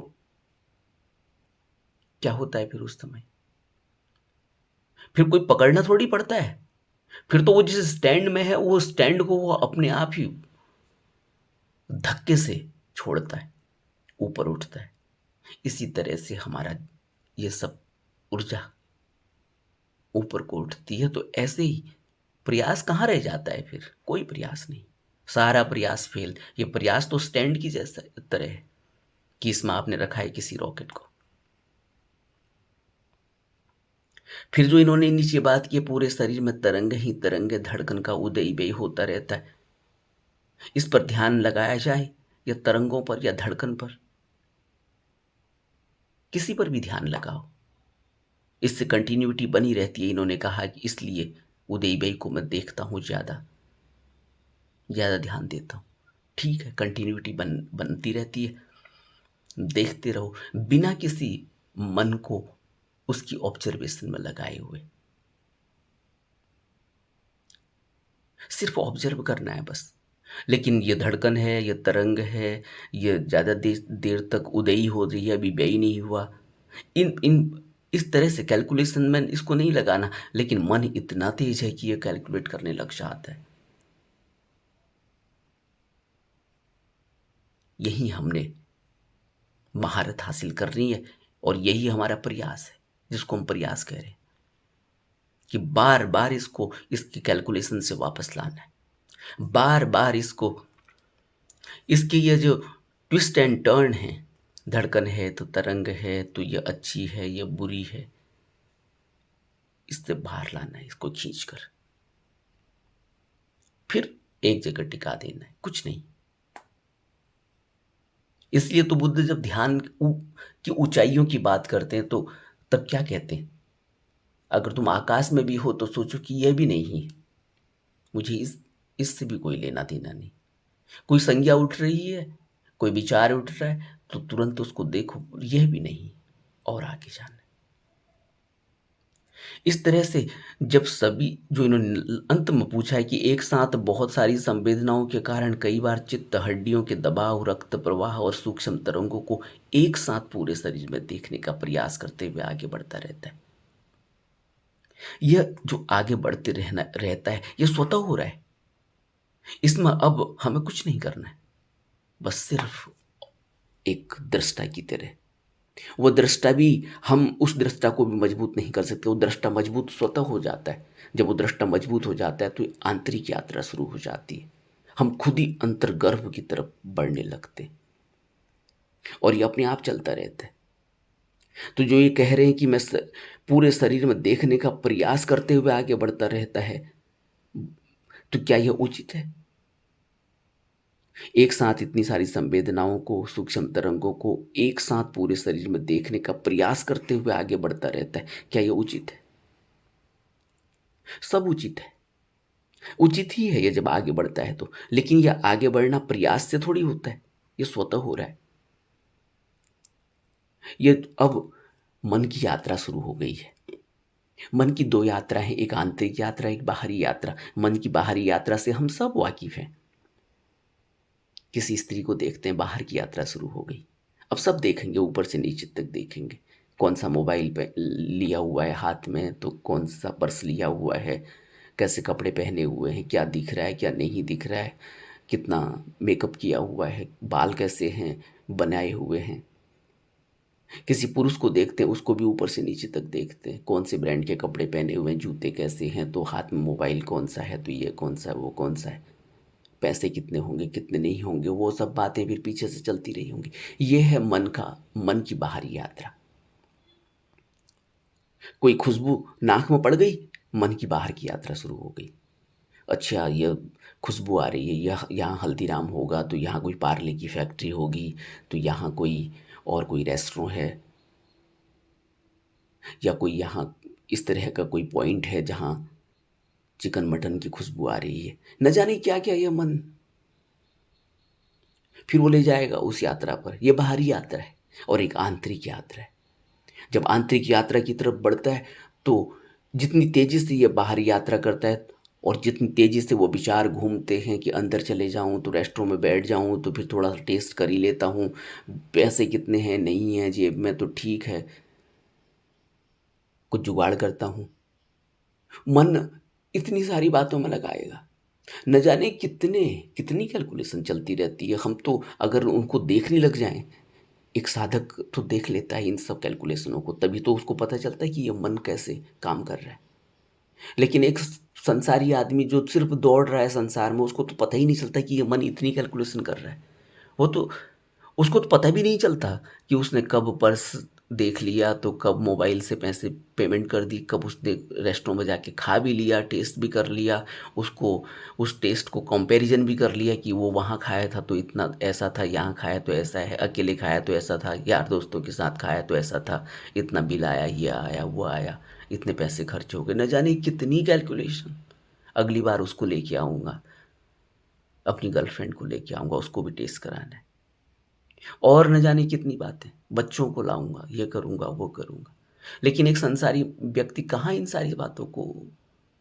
क्या होता है फिर उस समय? फिर कोई पकड़ना थोड़ी पड़ता है। फिर तो वो जिस स्टैंड में है, वो स्टैंड को वो अपने आप ही धक्के से छोड़ता है, ऊपर उठता है। इसी तरह से हमारा ये सब ऊर्जा ऊपर को उठती है। तो ऐसे ही प्रयास कहाँ रह जाता है फिर? कोई प्रयास नहीं, सारा प्रयास फेल। ये प्रयास तो स्टैंड की जैसा तरह है कि इसमें आपने रखा है किसी रॉकेट को। फिर जो इन्होंने नीचे बात की, पूरे शरीर में तरंग ही तरंग, धड़कन का उदय व्यय होता रहता है। इस पर ध्यान लगाया जाए, या तरंगों पर या धड़कन पर, किसी पर भी ध्यान लगाओ, इससे कंटिन्यूटी बनी रहती है। इन्होंने कहा कि इसलिए उदय व्यय को मैं देखता हूँ, ज़्यादा ध्यान देता हूँ। ठीक है, कंटिन्यूटी बनती रहती है, देखते रहो बिना किसी मन को उसकी ऑब्जर्वेशन में लगाए हुए। सिर्फ ऑब्जर्व करना है बस। लेकिन ये धड़कन है, ये तरंग है, ये ज़्यादा देर तक उदय हो रही है, अभी व्यय नहीं हुआ, इन इन इस तरह से कैलकुलेशन में इसको नहीं लगाना। लेकिन मन इतना तेज है कि ये कैलकुलेट करने लग जाता है। यही हमने महारत हासिल करनी है और यही हमारा प्रयास है, जिसको हम प्रयास कह रहे हैं कि बार बार इसको इसकी कैलकुलेशन से वापस लाना है, बार बार इसको, इसके ये जो ट्विस्ट एंड टर्न है, धड़कन है तो तरंग है, तो ये अच्छी है, ये बुरी है, इससे बाहर लाना है, इसको खींच कर फिर एक जगह टिका देना है, कुछ नहीं। इसलिए तो बुद्ध जब ध्यान की ऊंचाइयों की बात करते हैं तो तब क्या कहते हैं? अगर तुम आकाश में भी हो तो सोचो कि यह भी नहीं है, मुझे इससे भी कोई लेना देना नहीं। कोई संज्ञा उठ रही है, कोई विचार उठ रहा है, तो तुरंत उसको देखो, यह भी नहीं, और आगे जाना है। इस तरह से जब सभी, जो इन्होंने अंत में पूछा है कि एक साथ बहुत सारी संवेदनाओं के कारण कई बार चित्त, हड्डियों के दबाव, रक्त प्रवाह और सूक्ष्म तरंगों को एक साथ पूरे शरीर में देखने का प्रयास करते हुए आगे बढ़ता रहता है। यह जो आगे बढ़ते रहना रहता है, यह स्वतः हो रहा है। इसमें अब हमें कुछ नहीं करना है, बस सिर्फ एक दृष्टा की तरह। वो दृष्टा भी, हम उस दृष्टा को भी मजबूत नहीं कर सकते, वो दृष्टा मजबूत स्वतः हो जाता है। जब वो दृष्टा मजबूत हो जाता है तो आंतरिक यात्रा शुरू हो जाती है, हम खुद ही अंतर्गर्भ की तरफ बढ़ने लगते हैं और ये अपने आप चलता रहता है। तो जो ये कह रहे हैं कि पूरे शरीर में देखने का प्रयास करते हुए आगे बढ़ता रहता है, तो क्या यह उचित है? एक साथ इतनी सारी संवेदनाओं को, सूक्ष्म तरंगों को एक साथ पूरे शरीर में देखने का प्रयास करते हुए आगे बढ़ता रहता है, क्या यह उचित है? सब उचित है। उचित ही है ये जब आगे बढ़ता है तो, लेकिन यह आगे बढ़ना प्रयास से थोड़ी होता है, ये स्वतः हो रहा है। ये अब मन की यात्रा शुरू हो गई है। मन की दो यात्रा है, एक आंतरिक यात्रा, एक बाहरी यात्रा। मन की बाहरी यात्रा से हम सब वाकिफ हैं। किसी स्त्री को देखते हैं, बाहर की यात्रा शुरू हो गई। अब सब देखेंगे, ऊपर से नीचे तक देखेंगे। कौन सा मोबाइल पे लिया हुआ है हाथ में, तो कौन सा पर्स लिया हुआ है, कैसे कपड़े पहने हुए हैं, क्या दिख रहा है क्या नहीं दिख रहा है, कितना मेकअप किया हुआ है, बाल कैसे हैं, बनाए हुए हैं। किसी पुरुष को देखते हैं, उसको भी ऊपर से नीचे तक देखते हैं, कौन से ब्रांड के कपड़े पहने हुए हैं, जूते कैसे हैं, तो हाथ में मोबाइल कौन सा है, तो ये कौन सा है, वो कौन सा है, पैसे कितने होंगे कितने नहीं होंगे, वो सब बातें फिर पीछे से चलती रही होंगी। ये है मन की बाहरी यात्रा। कोई खुशबू नाक में पड़ गई, मन की बाहर की यात्रा शुरू हो गई। अच्छा, ये खुशबू आ रही है, यह यहाँ हल्दीराम होगा, तो यहाँ कोई पार्ले की फैक्ट्री होगी, तो यहाँ कोई रेस्टोरेंट है, या कोई यहाँ इस तरह का कोई पॉइंट है जहाँ चिकन मटन की खुशबू आ रही है। न जाने क्या क्या यह मन फिर वो ले जाएगा उस यात्रा पर। यह बाहरी यात्रा है। और एक आंतरिक यात्रा है। जब आंतरिक यात्रा की तरफ बढ़ता है, तो जितनी तेजी से ये बाहरी यात्रा करता है, और जितनी तेजी से वो विचार घूमते हैं कि अंदर चले जाऊं तो रेस्टोरेंट में बैठ जाऊं, तो फिर थोड़ा सा टेस्ट कर ही लेता हूं, पैसे कितने हैं नहीं हैं जेब में तो ठीक है, कुछ जुगाड़ करता हूं। मन इतनी सारी बातों में लगाएगा। न जाने कितने कितनी कैलकुलेशन चलती रहती है। हम तो अगर उनको देखने लग जाएं, एक साधक तो देख लेता है इन सब कैलकुलेशनों को, तभी तो उसको पता चलता है कि ये मन कैसे काम कर रहा है। लेकिन एक संसारी आदमी जो सिर्फ दौड़ रहा है संसार में, उसको तो पता ही नहीं चलता कि ये मन इतनी कैलकुलेशन कर रहा है। वो तो उसको तो पता भी नहीं चलता कि उसने कब पर्स देख लिया, तो कब मोबाइल से पैसे पेमेंट कर दी, कब उसने रेस्टोरेंट में जाके खा भी लिया, टेस्ट भी कर लिया, उसको उस टेस्ट को कंपैरिजन भी कर लिया कि वो वहाँ खाया था तो इतना ऐसा था, यहाँ खाया तो ऐसा है, अकेले खाया तो ऐसा था, यार दोस्तों के साथ खाया तो ऐसा था, इतना बिल आया, ये आया वो आया, इतने पैसे खर्च हो गए। न जाने कितनी कैलकुलेशन। अगली बार उसको लेके आऊँगा, अपनी गर्लफ्रेंड को लेके आऊँगा, उसको भी टेस्ट कराना है। और न जाने कितनी बातें, बच्चों को लाऊंगा, ये करूंगा वो करूंगा। लेकिन एक संसारी व्यक्ति कहाँ इन सारी बातों को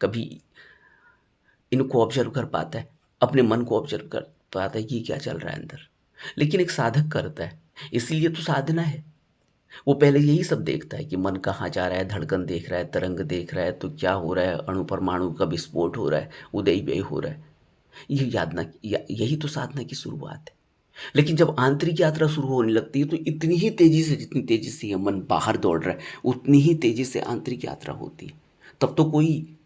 कभी इनको ऑब्जर्व कर पाता है, अपने मन को ऑब्जर्व कर पाता है कि क्या चल रहा है अंदर। लेकिन एक साधक करता है। इसलिए तो साधना है। वो पहले यही सब देखता है कि मन कहाँ जा रहा है, धड़कन देख रहा है, तरंग देख रहा है, तो क्या हो रहा है, अणु परमाणु का विस्फोट हो रहा है, उदय व्यय हो रहा है। यही तो साधना की शुरुआत है। लेकिन जब आंतरिक यात्रा शुरू होने लगती है, तो इतनी ही तेजी से, जितनी तेजी से ये मन बाहर दौड़ रहा है, उतनी ही तेजी से आंतरिक यात्रा होती है। तब तो कोई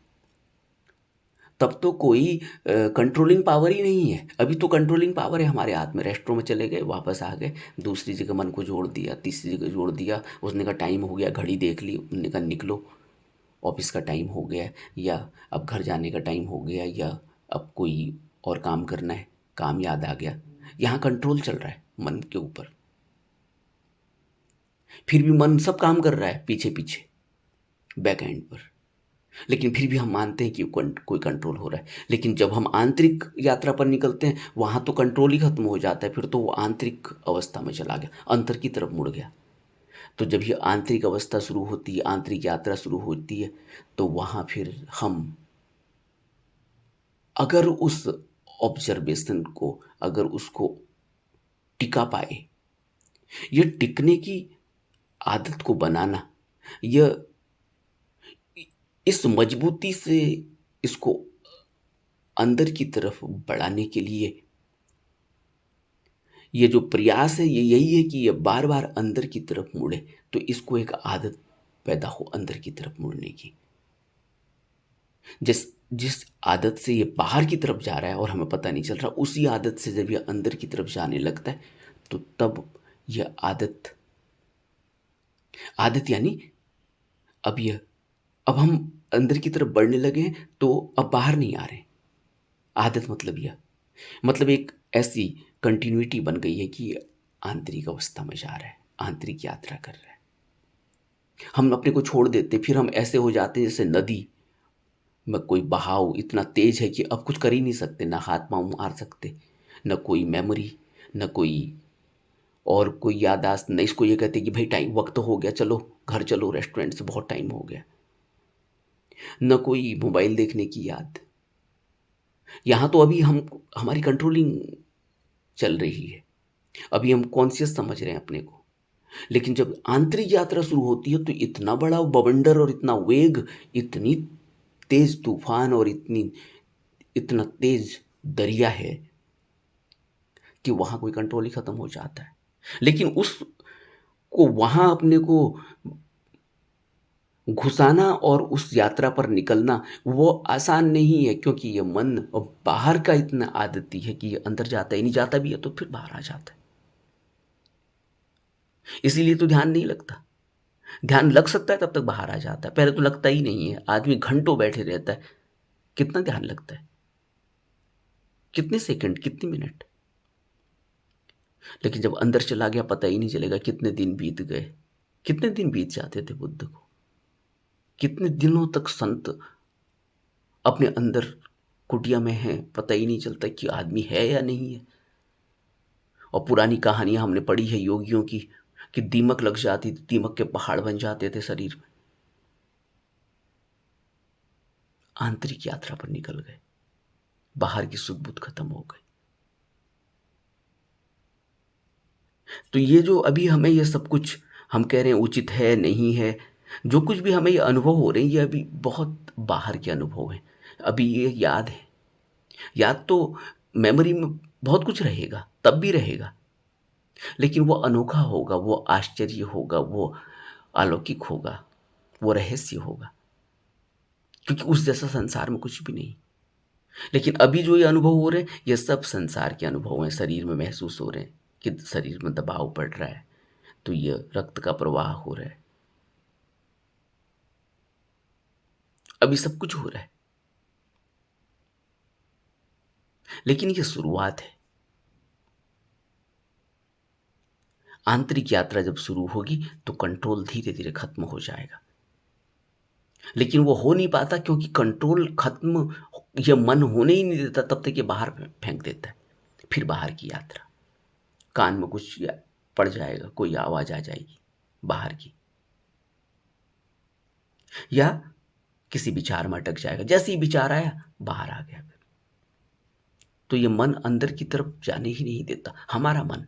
तब तो कोई कंट्रोलिंग पावर ही नहीं है। अभी तो कंट्रोलिंग पावर है हमारे हाथ में। रेस्टोरेंट में चले गए, वापस आ गए, दूसरी जगह मन को जोड़ दिया, तीसरी जगह जोड़ दिया, उसने कहा टाइम हो गया, घड़ी देख ली, उन्होंने कहा निकलो, ऑफिस का टाइम हो गया, या अब घर जाने का टाइम हो गया, या अब कोई और काम करना है, काम याद आ गया। यहाँ कंट्रोल चल रहा है मन के ऊपर। फिर भी मन सब काम कर रहा है पीछे पीछे, बैक एंड पर। लेकिन फिर भी हम मानते हैं कि कोई कंट्रोल हो रहा है। लेकिन जब हम आंतरिक यात्रा पर निकलते हैं, वहां तो कंट्रोल ही खत्म हो जाता है। फिर तो वो आंतरिक अवस्था में चला गया, अंतर की तरफ मुड़ गया। तो जब ये आंतरिक अवस्था शुरू होती है, आंतरिक यात्रा शुरू होती है, तो वहां फिर हम अगर उस ऑब्जर्वेशन को, अगर उसको टिका पाए, ये टिकने की आदत को बनाना, यह इस मजबूती से इसको अंदर की तरफ बढ़ाने के लिए ये जो प्रयास है, ये यही है कि ये बार बार अंदर की तरफ मुड़े, तो इसको एक आदत पैदा हो अंदर की तरफ मुड़ने की। जिस जिस आदत से ये बाहर की तरफ जा रहा है और हमें पता नहीं चल रहा, उसी आदत से जब ये अंदर की तरफ जाने लगता है, तो तब यह आदत आदत यानी अब यह अब हम अंदर की तरफ बढ़ने लगे हैं तो अब बाहर नहीं आ रहे। आदत मतलब यह, मतलब एक ऐसी कंटिन्यूटी बन गई है कि आंतरिक अवस्था में जा रहा है, आंतरिक यात्रा कर रहा है। हम अपने को छोड़ देते, फिर हम ऐसे हो जाते हैं जैसे नदी में कोई बहाव इतना तेज है कि अब कुछ कर ही नहीं सकते, ना हाथ पांव मार सकते, न कोई मेमोरी, न कोई और कोई याददाश्त, न इसको ये कहते कि भाई टाइम वक्त हो गया, चलो घर चलो, रेस्टोरेंट से बहुत टाइम हो गया, न कोई मोबाइल देखने की याद। यहाँ तो अभी हम हमारी कंट्रोलिंग चल रही है, अभी हम कॉन्शियस समझ रहे हैं अपने को। लेकिन जब आंतरिक यात्रा शुरू होती है तो इतना बड़ा बवंडर और इतना वेग, इतनी तेज तूफान और इतना तेज दरिया है कि वहां कोई कंट्रोल ही खत्म हो जाता है। लेकिन उसको वहां अपने को घुसाना और उस यात्रा पर निकलना वो आसान नहीं है, क्योंकि ये मन और बाहर का इतना आदती है कि ये अंदर जाता ही नहीं, जाता भी है तो फिर बाहर आ जाता है। इसीलिए तो ध्यान नहीं लगता। ध्यान लग सकता है तब तक बाहर आ जाता है, पहले तो लगता ही नहीं है। आदमी घंटों बैठे रहता है, कितना ध्यान लगता है, कितने सेकंड, कितने मिनट। लेकिन जब अंदर चला गया पता ही नहीं चलेगा कितने दिन बीत गए। कितने दिन बीत जाते थे बुद्ध को, कितने दिनों तक संत अपने अंदर कुटिया में है, पता ही नहीं चलता कि आदमी है या नहीं है। और पुरानी कहानियां हमने पढ़ी है योगियों की कि दीमक लग जाती थी, दीमक के पहाड़ बन जाते थे शरीर में। आंतरिक यात्रा पर निकल गए, बाहर की सुध बुध खत्म हो गई। तो ये जो अभी हमें ये सब कुछ हम कह रहे हैं उचित है नहीं है, जो कुछ भी हमें ये अनुभव हो रहे हैं ये अभी बहुत बाहर के अनुभव हैं। अभी ये याद है, याद तो मेमोरी में बहुत कुछ रहेगा, तब भी रहेगा, लेकिन वो अनोखा होगा, वो आश्चर्य होगा, वो अलौकिक होगा, वो रहस्य होगा, क्योंकि उस जैसा संसार में कुछ भी नहीं। लेकिन अभी जो ये अनुभव हो रहे हैं ये सब संसार के अनुभव हैं, शरीर में महसूस हो रहे हैं कि शरीर में दबाव पड़ रहा है तो ये रक्त का प्रवाह हो रहा है, अभी सब कुछ हो रहा है। लेकिन ये शुरुआत है। आंतरिक यात्रा जब शुरू होगी तो कंट्रोल धीरे धीरे खत्म हो जाएगा, लेकिन वो हो नहीं पाता क्योंकि कंट्रोल खत्म ये मन होने ही नहीं देता, तब तक ये बाहर फेंक देता है। फिर बाहर की यात्रा, कान में कुछ पड़ जाएगा, कोई आवाज आ जाएगी बाहर की, या किसी विचार में अटक जाएगा, जैसे ही विचार आया बाहर आ गया। फिर तो ये मन अंदर की तरफ जाने ही नहीं देता। हमारा मन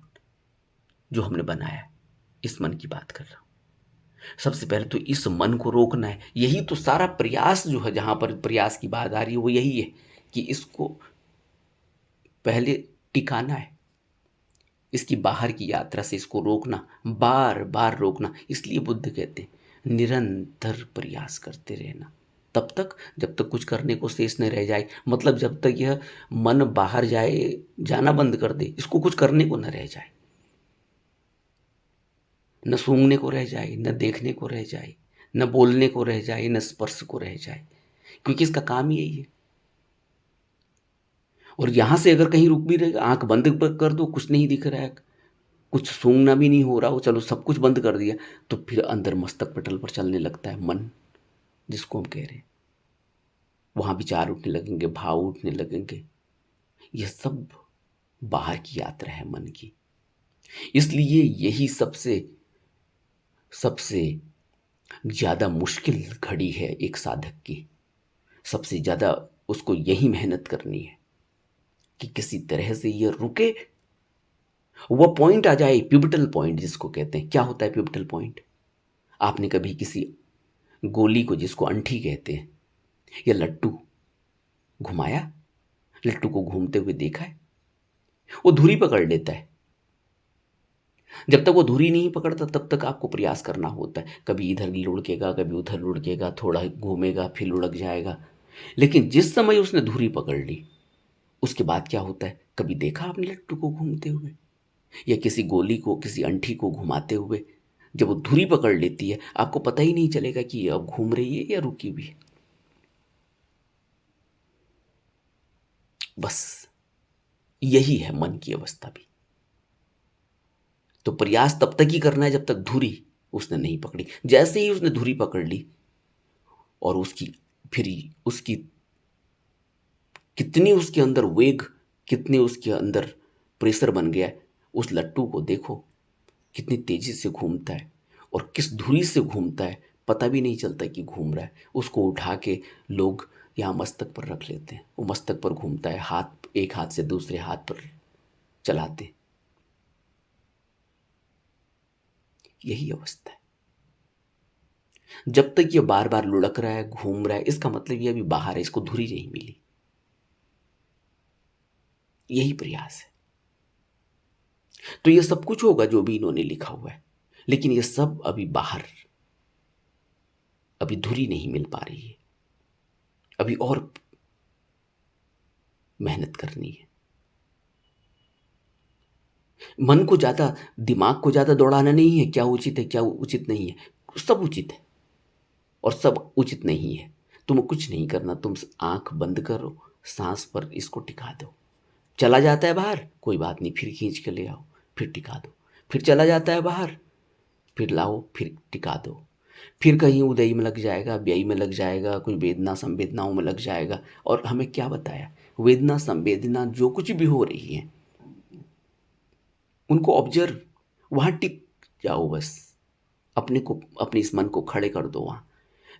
जो हमने बनाया है, इस मन की बात कर रहा हूं। सबसे पहले तो इस मन को रोकना है, यही तो सारा प्रयास जो है, जहां पर प्रयास की बात आ रही है वो यही है कि इसको पहले टिकाना है, इसकी बाहर की यात्रा से इसको रोकना, बार बार रोकना। इसलिए बुद्ध कहते हैं निरंतर प्रयास करते रहना, तब तक जब तक कुछ करने को शेष न रह जाए। मतलब जब तक यह मन बाहर जाए, जाना बंद कर दे, इसको कुछ करने को न रह जाए, न सूंघने को रह जाए, न देखने को रह जाए, न बोलने को रह जाए, न स्पर्श को रह जाए, क्योंकि इसका काम ही यही है। और यहां से अगर कहीं रुक भी रहेगा, आंख बंद कर दो, कुछ नहीं दिख रहा है, कुछ सूंघना भी नहीं हो रहा हो, चलो सब कुछ बंद कर दिया, तो फिर अंदर मस्तक पटल पर चलने लगता है मन, जिसको हम कह रहे हैं। वहां विचार उठने लगेंगे, भाव उठने लगेंगे। यह सब बाहर की यात्रा है मन की। इसलिए यही सबसे सबसे ज्यादा मुश्किल घड़ी है एक साधक की। सबसे ज्यादा उसको यही मेहनत करनी है कि किसी तरह से यह रुके, वह पॉइंट आ जाए, पिवटल पॉइंट जिसको कहते हैं। क्या होता है पिवटल पॉइंट? आपने कभी किसी गोली को, जिसको अंठी कहते हैं, या लट्टू घुमाया, लट्टू को घूमते हुए देखा है? वो धुरी पकड़ लेता है। जब तक वो धुरी नहीं पकड़ता तब तक आपको प्रयास करना होता है, कभी इधर लुढ़केगा, कभी उधर लुढ़केगा, थोड़ा घूमेगा, फिर लुढ़क जाएगा। लेकिन जिस समय उसने धुरी पकड़ ली, उसके बाद क्या होता है? कभी देखा आपने लट्टू को घूमते हुए, या किसी गोली को, किसी अंठी को घुमाते हुए? जब वो धुरी पकड़ लेती है आपको पता ही नहीं चलेगा कि ये अब घूम रही है या रुकी हुई है। बस यही है मन की अवस्था भी। तो प्रयास तब तक ही करना है जब तक धुरी उसने नहीं पकड़ी। जैसे ही उसने धुरी पकड़ ली और उसकी फिर उसकी कितनी उसके अंदर वेग, कितनी उसके अंदर प्रेशर बन गया है, उस लट्टू को देखो कितनी तेजी से घूमता है और किस धुरी से घूमता है, पता भी नहीं चलता कि घूम रहा है। उसको उठा के लोग यहाँ मस्तक पर रख लेते हैं, वो मस्तक पर घूमता है, हाथ एक हाथ से दूसरे हाथ पर चलाते। यही अवस्था है। जब तक ये बार बार लुढ़क रहा है, घूम रहा है, इसका मतलब ये अभी बाहर है, इसको धुरी नहीं मिली। यही प्रयास है। तो ये सब कुछ होगा जो भी इन्होंने लिखा हुआ है, लेकिन ये सब अभी बाहर, अभी धुरी नहीं मिल पा रही है, अभी और मेहनत करनी है। मन को ज्यादा, दिमाग को ज्यादा दौड़ाना नहीं है, क्या उचित है क्या उचित नहीं है, सब उचित है और सब उचित नहीं है। तुम्हें कुछ नहीं करना, तुम आंख बंद करो, सांस पर इसको टिका दो। चला जाता है बाहर, कोई बात नहीं, फिर खींच के ले आओ, फिर टिका दो। फिर चला जाता है बाहर, फिर लाओ, फिर टिका दो। फिर कहीं उदय में लग जाएगा, व्यय में लग जाएगा, कोई वेदना संवेदनाओं में लग जाएगा। और हमें क्या बताया, वेदना संवेदना जो कुछ भी हो रही है उनको ऑब्जर्व, वहां टिक जाओ बस। अपने को, अपने इस मन को खड़े कर दो वहां।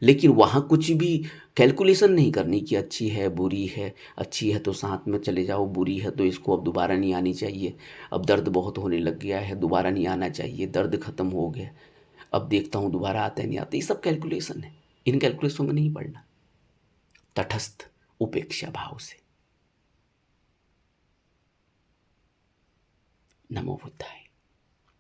लेकिन वहां कुछ भी कैलकुलेशन नहीं करनी कि अच्छी है बुरी है, अच्छी है तो साथ में चले जाओ, बुरी है तो इसको अब दोबारा नहीं आनी चाहिए, अब दर्द बहुत होने लग गया है दोबारा नहीं आना चाहिए, दर्द खत्म हो गया, अब देखता हूँ दोबारा आता है नहीं आता। ये सब कैलकुलेशन है, इन कैलकुलेशन में नहीं पड़ना। तटस्थ उपेक्षा भाव से। नमो बुद्धाय।